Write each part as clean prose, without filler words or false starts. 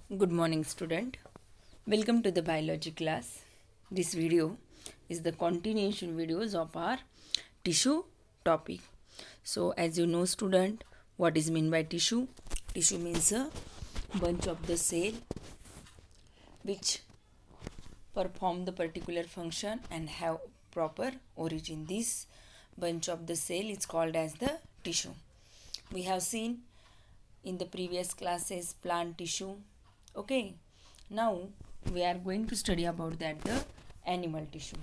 Good morning, student. Welcome to the biology class. This video is the continuation videos of our tissue topic. So, as you know, student, what is meant by tissue? Tissue means a bunch of the cell which perform the particular function and have proper origin. This bunch of the cell is called as the tissue. We have seen in the previous classes plant tissue. Okay, now we are going to study about that the animal tissue.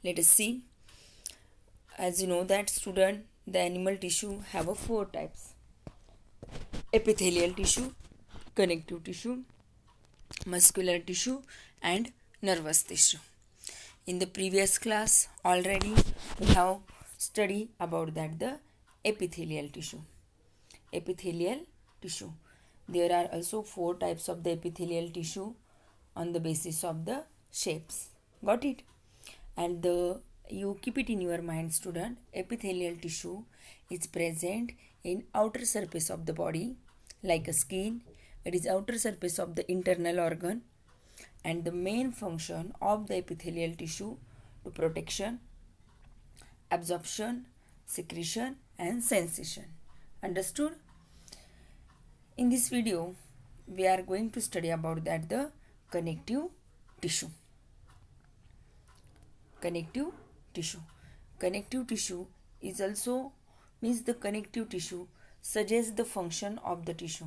Let us see. As you know that student, the animal tissue have a four types: epithelial tissue, connective tissue, muscular tissue, and nervous tissue. In the previous class already we have studied about that the epithelial tissue. Epithelial tissue. There are also four types of the epithelial tissue on the basis of the shapes. Got it? And you keep it in your mind, student. Epithelial tissue is present in outer surface of the body like a skin. It is outer surface of the internal organ, and the main function of the epithelial tissue to protection, absorption, secretion, and sensation. Understood? In this video, we are going to study about that the connective tissue. Connective tissue. Connective tissue is also means the connective tissue suggests the function of the tissue.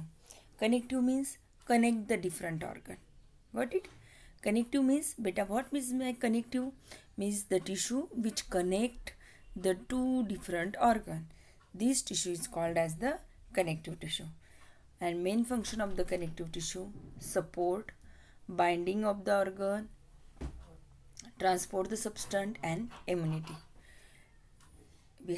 Connective means connect the different organ. Got it? Connective means beta what means by connective? Means the tissue which connect the two different organ. This tissue is called as the connective tissue. And main function of the connective tissue: support, binding of the organ, transport the substance, and immunity. We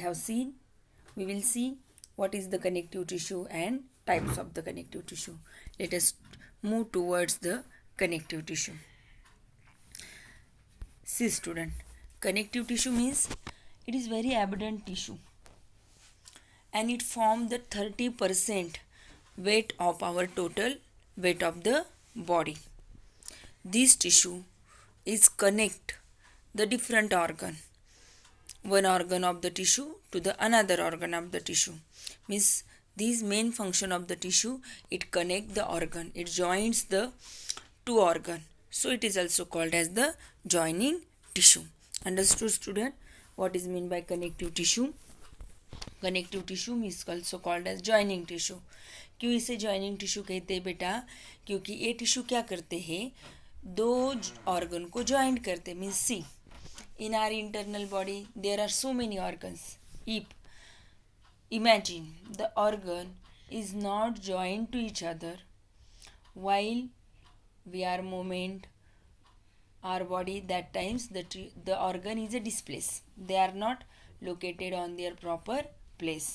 will see what is the connective tissue and types of the connective tissue. Let us move towards the connective tissue. See, student, connective tissue means it is very abundant tissue and it forms the 30% weight of our total weight of the body. This tissue is connect the different organ, one organ of the tissue to the another organ of the tissue. Means this main function of the tissue, it connect the organ, it joins the two organ. So it is also called as the joining tissue. Understood, student? What is meant by connective tissue? Connective tissue means also called as joining tissue. क्यों इसे joining tissue कहते हैं बेटा? क्योंकि ये tissue क्या करते हैं, दो ऑर्गन को ज्वाइंट करते. Means see, in our internal body there are so many organs. Imagine the organ is not joined to each other while we are movement our body. That times the organ is a displaced. They are not located on their proper place.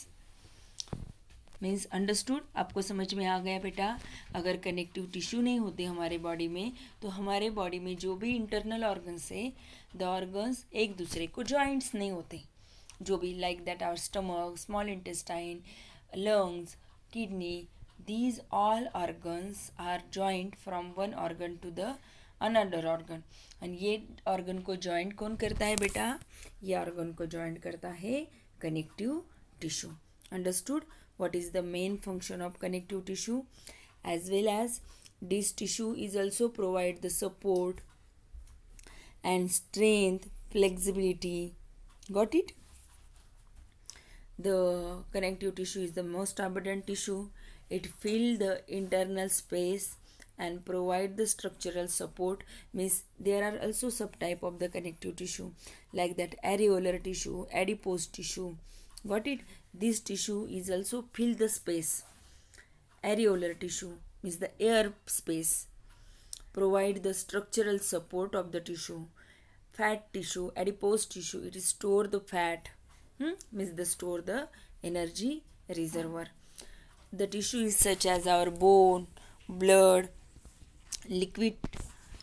Means understood? आपको समझ में आ गया बेटा? अगर connective tissue नहीं होते हमारे बॉडी में तो हमारे बॉडी में जो भी इंटरनल ऑर्गन्स है, द ऑर्गन्स एक दूसरे को जॉइंट्स नहीं होते. जो भी like that our stomach, small intestine, lungs, kidney, these all organs are joined from one organ to the another organ. and ये organ को joint कौन करता है बेटा? ये organ को joint करता है connective tissue. Understood? What is the main function of connective tissue? As well as this tissue is also provide the support and strength, flexibility. Got it? The connective tissue is the most abundant tissue. It fills the internal space and provide the structural support. Means there are also subtype of the connective tissue like that areolar tissue, adipose tissue. Got it? This tissue is also fill the space. Areolar tissue means the air space, provide the structural support of the tissue. Fat tissue, adipose tissue, it is store the fat. Means the store the energy reservoir. The tissue is such as our bone, blood, liquid.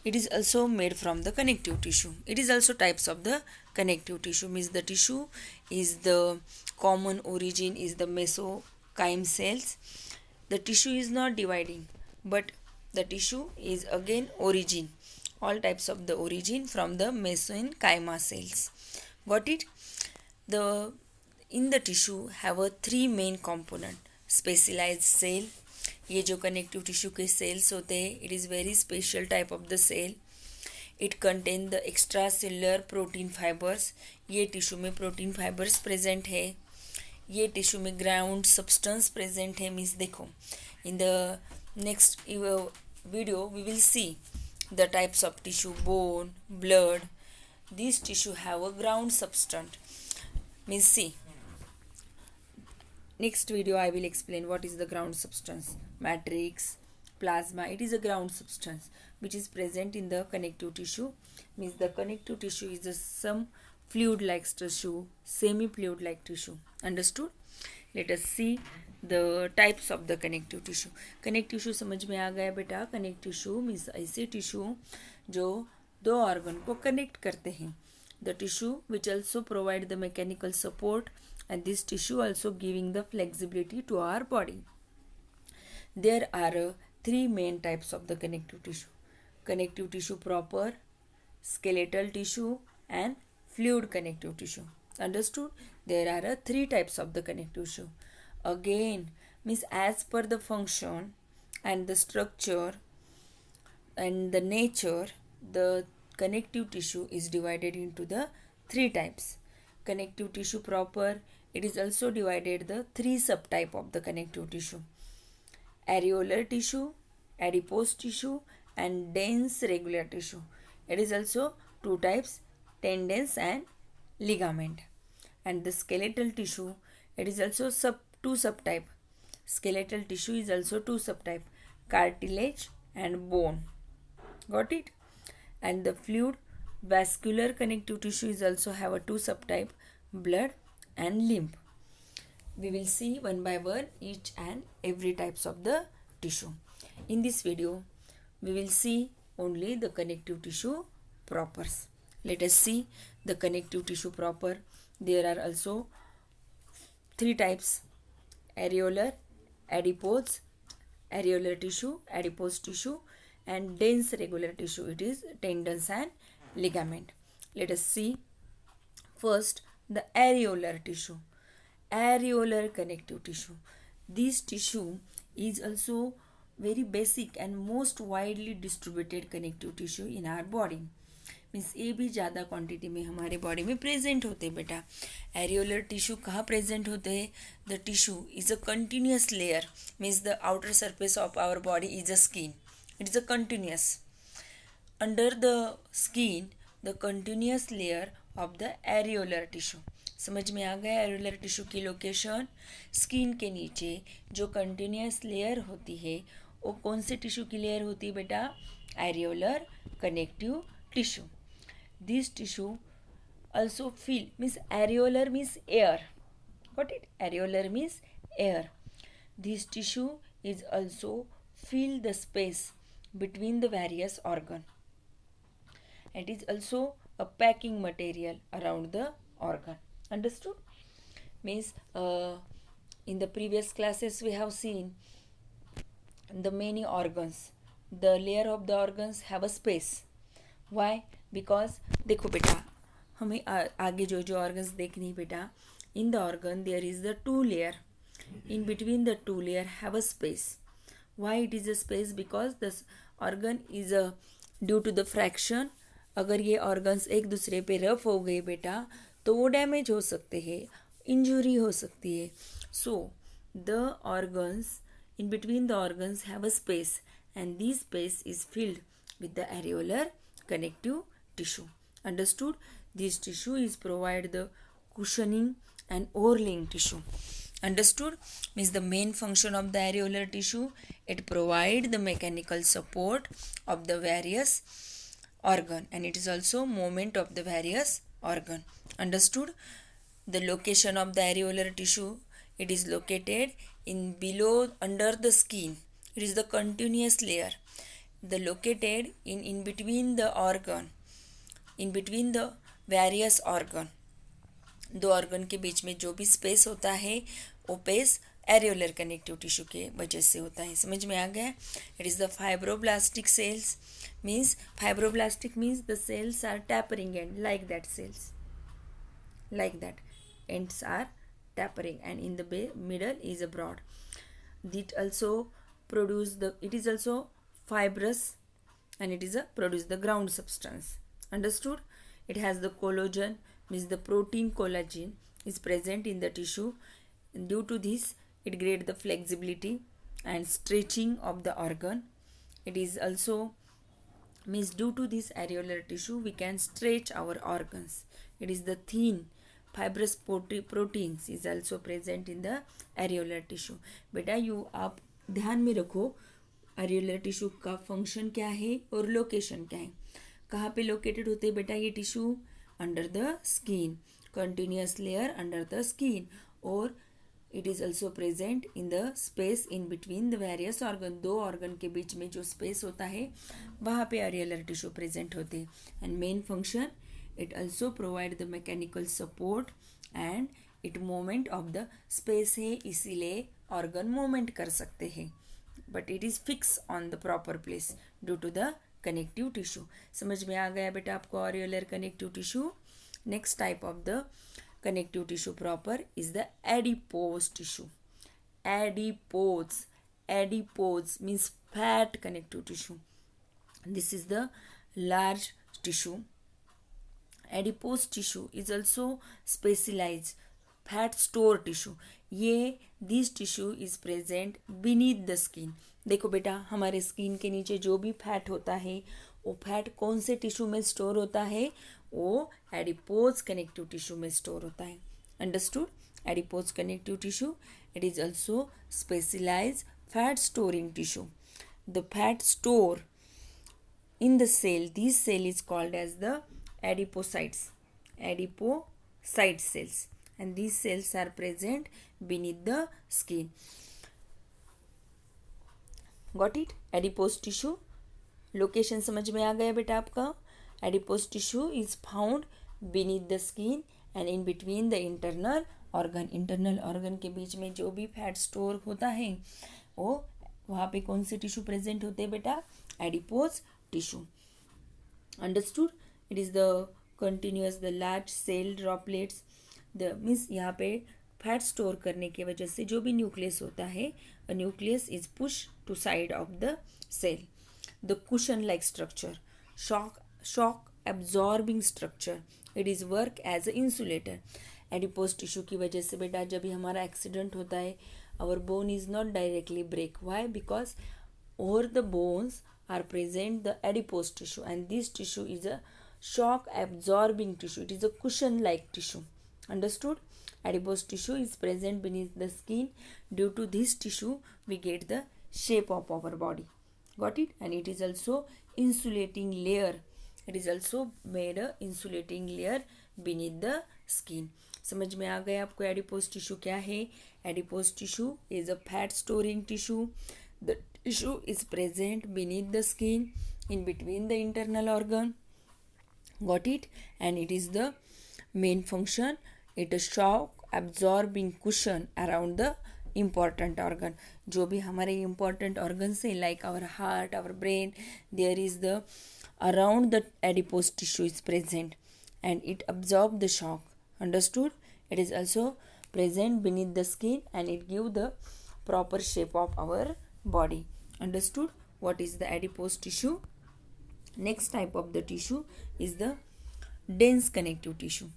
It is also made from the connective tissue. It is also types of the connective tissue. Means the tissue is the common origin is the mesenchyme cells. The tissue is not dividing, but the tissue is again origin, all types of the origin from the mesenchyma cells. Got it? The in the tissue have a three main component. Specialized cell, ये जो connective tissue के cells होते हैं, it is very special type of the cell. It contain the extra cellular protein fibres, ये tissue में protein fibres present है. ये tissue में ग्राउंड सब्सटेंस प्रेजेंट है. मीन्स देखो, in the next video we will see the types of tissue, bone, blood. This tissue have a ground substance. Means see, next video I will explain what is the ground substance. Matrix, plasma, it is a ground substance which is present in the connective tissue. Means the connective tissue is some fluid like tissue, semi fluid like tissue. Understood? Let us see the types of the connective tissue. connective tissue समझ में आ गया बेटा? connective tissue means ऐसे tissue जो दो organ को connect करते हैं. The tissue which also provide the mechanical support, and this tissue also giving the flexibility to our body. There are three main types of the connective tissue. Connective tissue proper, skeletal tissue, and fluid connective tissue. Understood? There are three types of the connective tissue. Again, means as per the function and the structure and the nature, the connective tissue is divided into the three types. Connective tissue proper, it is also divided the three subtype of the connective tissue. Areolar tissue, adipose tissue, and dense regular tissue. It is also two types, tendons and ligament. And the skeletal tissue, it is also two subtype. Skeletal tissue is also two subtype, cartilage and bone. Got it? And the fluid vascular connective tissue is also have a two subtype, blood and lymph. We will see one by one each and every types of the tissue. In this video, we will see only the connective tissue propers. Let us see the connective tissue proper. There are also three types: areolar, adipose, areolar tissue, adipose tissue, and dense regular tissue. It is tendons and ligament. Let us see first the areolar tissue. Areolar connective tissue. This tissue is also very basic and most widely distributed connective tissue in our body. Means ये भी ज़्यादा quantity में हमारे body में present होते हैं बेटा. Areolar tissue कहाँ प्रेजेंट होते हैं? The tissue is a continuous layer. Means the outer surface of our body is a skin. It is a continuous. Under the skin, the continuous layer of the areolar tissue. समझ में आ गया areolar tissue की location? Skin के नीचे जो continuous layer होती है वो कौन से टिश्यू की लेयर होती है बेटा? Areolar connective tissue. This tissue also fill, means areolar means air. Got it? Areolar means air. This tissue is also fill the space between the various organ. It is also a packing material around the organ. Understood? Means in the previous classes we have seen the many organs. The layer of the organs have a space. Why? Because देखो बेटा, हमें आगे जो जो organs देखनी बेटा, in the organ there is the two layer. In between the two layer have a space. Why it is a space? Because this organ is due to the fraction. अगर ये organs एक दूसरे पे rough हो गए बेटा तो वो डैमेज हो सकते हैं, इंजुरी हो सकती है. So the organs, in between the organs have a space, and this space is filled with the areolar connective tissue. Understood? This tissue is provide the cushioning and overlaying tissue. Understood? Means the main function of the areolar tissue, it provide the mechanical support of the various organ, and it is also movement of the various organ. Understood? The location of the areolar tissue, it is located in below under the skin. It is the continuous layer. The located in between the organ, in between the various organ. दो organ के बीच में जो भी space होता है वो pace areolar connective tissue के वजह से होता है। समझ में आ गया? It is the fibroblastic cells means fibroblastic means the cells are tapering and like that cells like that ends are tapering and in the middle is a broad. It also it is also fibrous and it is a produce the ground substance. Understood? It has the collagen means the protein collagen is present in the tissue, and due to this it creates the flexibility and stretching of the organ. It is also means due to this areolar tissue we can stretch our organs. It is the thin fibrous proteins is also present in the areolar tissue. बेटा you आप ध्यान में रखो areolar tissue का function क्या है और location क्या है. कहाँ पे लोकेटेड होते हैं बेटा ये tissue? Under the skin, continuous layer under the skin, और it is also present in the space in between the various organ. दो ऑर्गन के बीच में जो स्पेस होता है वहाँ पे एरियोलर टिश्यू प्रेजेंट होते हैं. And main function it also provide the mechanical support and it movement of the space है, इसीलिए organ movement कर सकते हैं, but it is fixed on the proper place due to the connective tissue. समझ में आ गया बेटा आपको areolar connective tissue? Next type of the connective tissue proper is the adipose tissue. Adipose means fat connective tissue. This is the large tissue. Adipose tissue is also specialized fat store tissue. ये this tissue is present beneath the skin. देखो बेटा हमारे skin के नीचे जो भी fat होता है वो फैट कौन से टिश्यू में स्टोर होता है? वो एडिपोज कनेक्टिव टिश्यू में स्टोर होता है. Understood? Adipose connective tissue it is also specialise fat storing tissue. The fat store in the cell, this cell is called as the adipocytes cells, and these cells are present beneath the skin. Got it? Adipose tissue location समझ में आ गया बेटा आपका? Adipose tissue is found beneath the skin and in between the internal organ के बीच में जो भी फैट स्टोर होता है वो वहाँ पे कौन से टिश्यू प्रेजेंट होते हैं बेटा? Adipose tissue. Understood? It is the continuous the large cell droplets the means यहाँ पे फैट स्टोर करने की वजह से जो भी न्यूक्लियस होता है a nucleus is push to side of the cell. The cushion like structure, shock absorbing structure, it is work as a insulator. Adipose tissue की वजह से बेटा जब भी हमारा एक्सीडेंट होता है our bone is not directly break. Why? Because over the bones are present the adipose tissue, and this tissue is a shock absorbing tissue. It is a cushion like tissue. Understood? Adipose tissue is present beneath the skin. Due to this tissue we get the shape of our body. Got it? And it is also insulating layer. It is also made a insulating layer beneath the skin. समझ में आ गया आपको adipose tissue क्या है? Adipose tissue is a fat storing tissue. The tissue is present beneath the skin in between the internal organ. Got it? And it is the main function. It is shock absorbing cushion around the important organ. जो भी हमारे important organs है like our heart, our brain, there is the around the adipose tissue is present and it absorbs the shock. Understood? It is also present beneath the skin and it gives the proper shape of our body. Understood? What is the adipose tissue? Next type of the tissue is the dense connective tissue.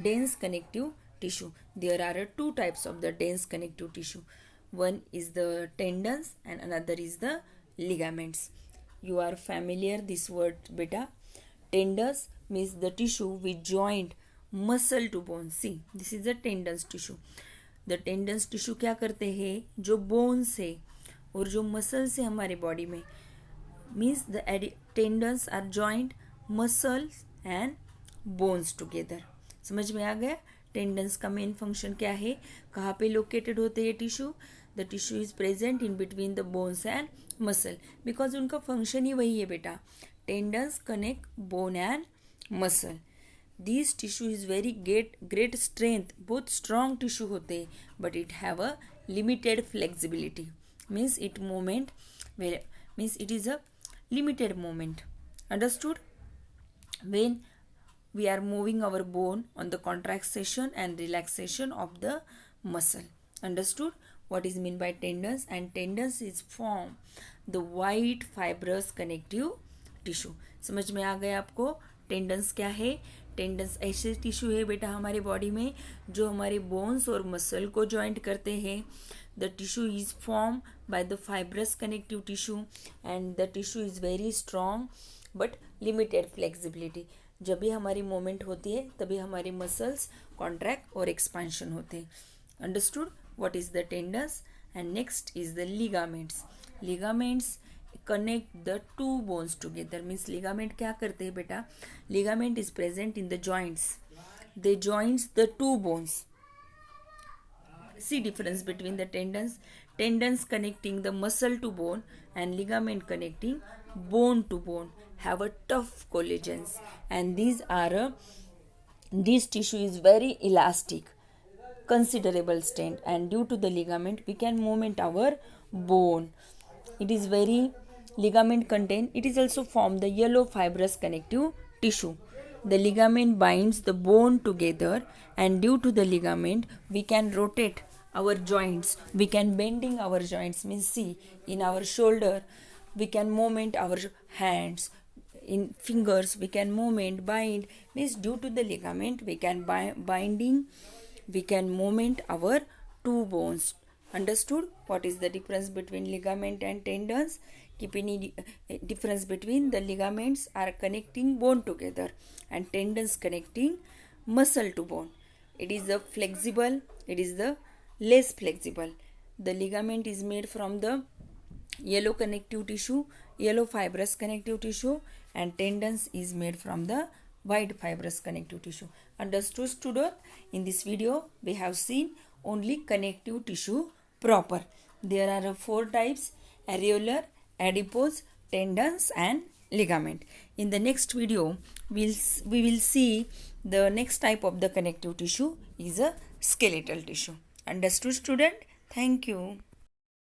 Dense connective tissue. There are two types of the dense connective tissue. One is the tendons and another is the ligaments. You are familiar this word beta. Tendons means the tissue which joined muscle to bone. See, this is the tendons tissue. The tendons tissue क्या करते हैं? जो bones है और जो muscles है हमारे body में, means the tendons are joined muscles and bones together. समझ में आ गया? टेंडन्स का मेन फंक्शन क्या है? कहाँ पे लोकेटेड होते हैं tissue? The tissue is present in between the bones and muscle. Because उनका फंक्शन ही वही है बेटा. Tendons connect bone and muscle. This tissue is very great strength, बहुत स्ट्रॉन्ग टिश्यू होते हैं, but it have a limited flexibility, means it moment means it is a limited movement. Understood? When we are moving our bone on the contraction and relaxation of the muscle. Understood? What is mean by tendons? And tendons is form the white fibrous connective tissue. समझ में आ गया आपको? Tendons क्या है? Tendons ऐसे tissue है बेटा हमारे बॉडी में जो हमारे बोन्स और मसल को ज्वाइंट करते हैं. The tissue is formed by the fibrous connective tissue and the tissue is very strong but limited flexibility. जब भी हमारी मूवमेंट होती है तभी हमारे मसल्स कॉन्ट्रैक्ट और एक्सपांशन होते हैं. Understood? What is the tendons? And next is the ligaments. Ligaments connect the two bones together. Means ligament क्या करते हैं बेटा? Ligament is present in the joints. They joins the two bones. See difference between the tendons. Tendons connecting the muscle to bone and ligament connecting bone to bone have a tough collagens, and this tissue is very elastic, considerable strength, and due to the ligament we can movement our bone. It is very ligament contain. It is also form the yellow fibrous connective tissue. The ligament binds the bone together, and due to the ligament we can rotate our joints. We can bending our joints. Means see, in our shoulder we can movement our hands. In fingers we can movement bind. Means due to the ligament we can binding. We can movement our two bones. Understood? What is the difference between ligament and tendons? Keep any difference between the ligaments are connecting bone together and tendons connecting muscle to bone. It is the flexible, it is the less flexible. The ligament is made from the yellow connective tissue, yellow fibrous connective tissue, and tendons is made from the white fibrous connective tissue. Understood, student? In this video we have seen only connective tissue proper. There are 4 types: areolar, adipose, tendons, and ligament. In the next video we will see the next type of the connective tissue is a skeletal tissue. Understood, student? Thank you.